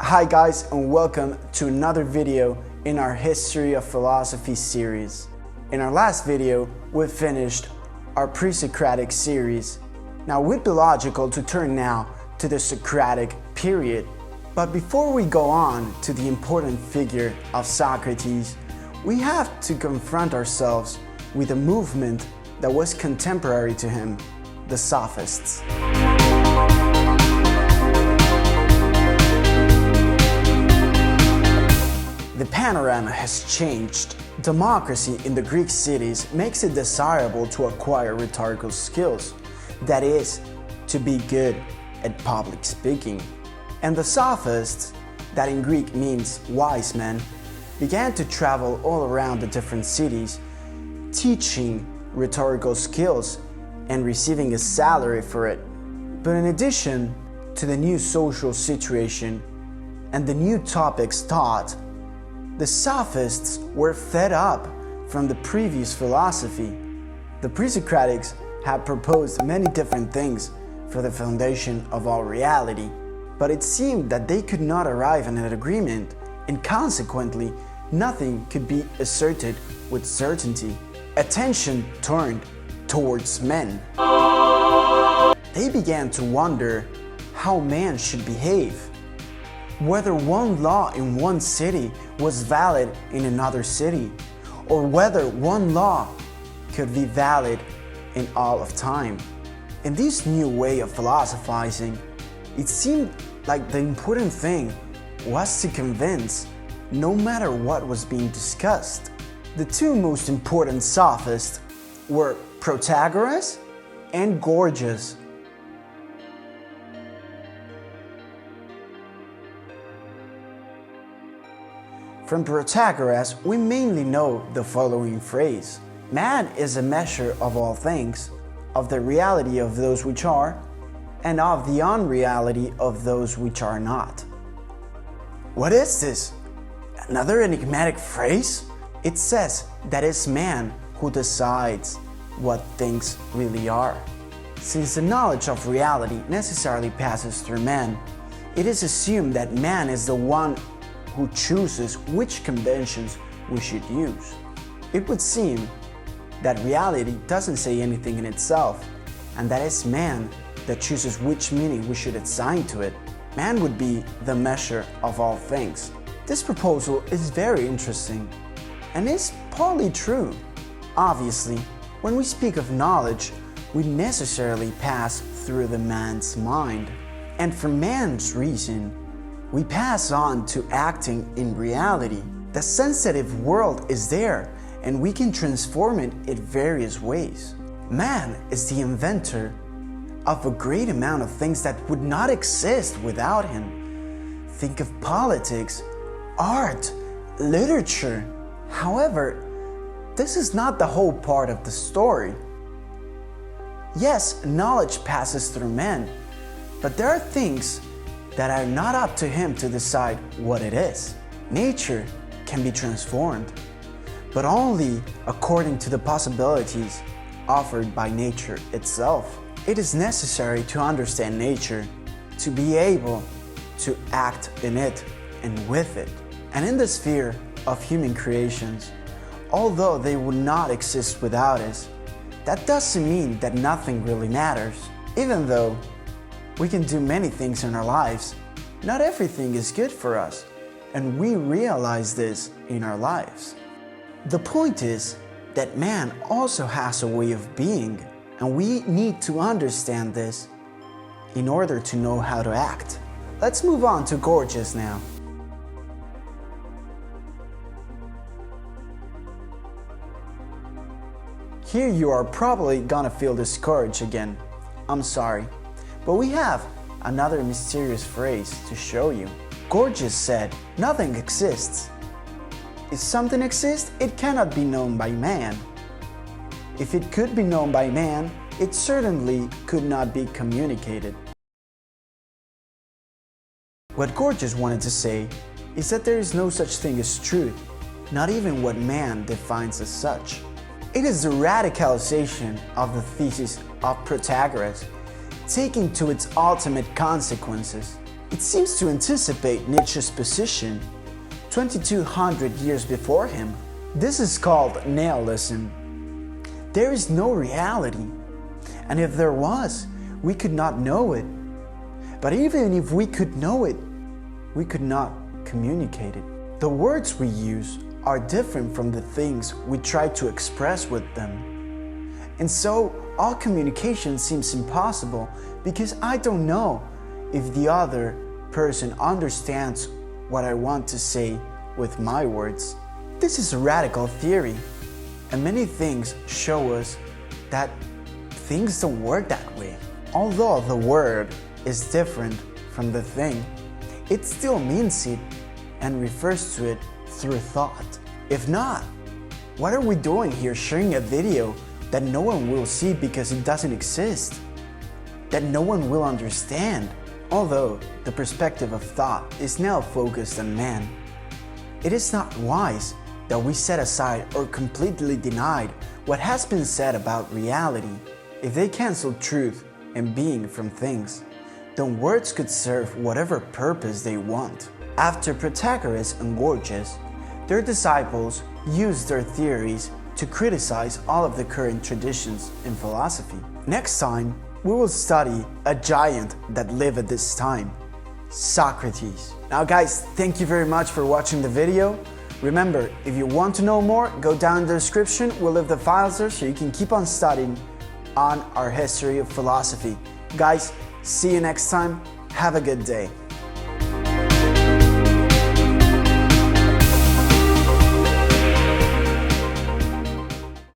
Hi guys, and welcome to another video in our History of Philosophy series. In our last video, we finished our pre-Socratic series. Now it would be logical to turn now to the Socratic period. But before we go on to the important figure of Socrates, we have to confront ourselves with a movement that was contemporary to him, the Sophists. The panorama has changed. Democracy in the Greek cities makes it desirable to acquire rhetorical skills, that is, to be good at public speaking. And the Sophists, that in Greek means wise men, began to travel all around the different cities, teaching rhetorical skills and receiving a salary for it. But in addition to the new social situation and the new topics taught, the Sophists were fed up from the previous philosophy. The pre-Socratics had proposed many different things for the foundation of all reality, but it seemed that they could not arrive at an agreement, and consequently, nothing could be asserted with certainty. Attention turned towards men. They began to wonder how man should behave, whether one law in one city was valid in another city, or whether one law could be valid in all of time. In this new way of philosophizing, it seemed like the important thing was to convince, no matter what was being discussed. The two most important Sophists were Protagoras and Gorgias. From Protagoras, we mainly know the following phrase: man is a measure of all things, of the reality of those which are, and of the unreality of those which are not. What is this? Another enigmatic phrase? It says that it's man who decides what things really are. Since the knowledge of reality necessarily passes through man, it is assumed that man is the one who chooses which conventions we should use. It would seem that reality doesn't say anything in itself, and that it's man that chooses which meaning we should assign to it. Man would be the measure of all things. This proposal is very interesting, and is partly true. Obviously, when we speak of knowledge, we necessarily pass through the man's mind, and from man's reason, we pass on to acting in reality. The sensitive world is there, and we can transform it in various ways. Man is the inventor of a great amount of things that would not exist without him. Think of politics, art, literature. However, this is not the whole part of the story. Yes, knowledge passes through men, but there are things that are not up to him to decide what it is. Nature can be transformed, but only according to the possibilities offered by nature itself. It is necessary to understand nature, to be able to act in it and with it. And in the sphere of human creations, although they would not exist without us, that doesn't mean that nothing really matters. Even though we can do many things in our lives, not everything is good for us, and we realize this in our lives. The point is that man also has a way of being, and we need to understand this in order to know how to act. Let's move on to Gorgias now. Here you are probably gonna feel discouraged again. I'm sorry, but we have another mysterious phrase to show you. Gorgias said, nothing exists. If something exists, it cannot be known by man. If it could be known by man, it certainly could not be communicated. What Gorgias wanted to say is that there is no such thing as truth, not even what man defines as such. It is the radicalization of the thesis of Protagoras, taken to its ultimate consequences. It seems to anticipate Nietzsche's position 2200 years before him. This is called nihilism. There is no reality, and if there was, we could not know it. But even if we could know it, we could not communicate it. The words we use are different from the things we try to express with them. And so all communication seems impossible because I don't know if the other person understands what I want to say with my words. This is a radical theory, and many things show us that things don't work that way. Although the word is different from the thing, it still means it and refers to it through thought. If not, what are we doing here sharing a video that no one will see because it doesn't exist, that no one will understand? Although the perspective of thought is now focused on man, it is not wise that we set aside or completely denied what has been said about reality. If they cancel truth and being from things, then words could serve whatever purpose they want. After Protagoras and Gorgias, their disciples used their theories to criticize all of the current traditions in philosophy. Next time, we will study a giant that lived at this time, Socrates. Now guys, thank you very much for watching the video. Remember, if you want to know more, go down in the description. We'll leave the files there so you can keep on studying on our history of philosophy. Guys, see you next time. Have a good day.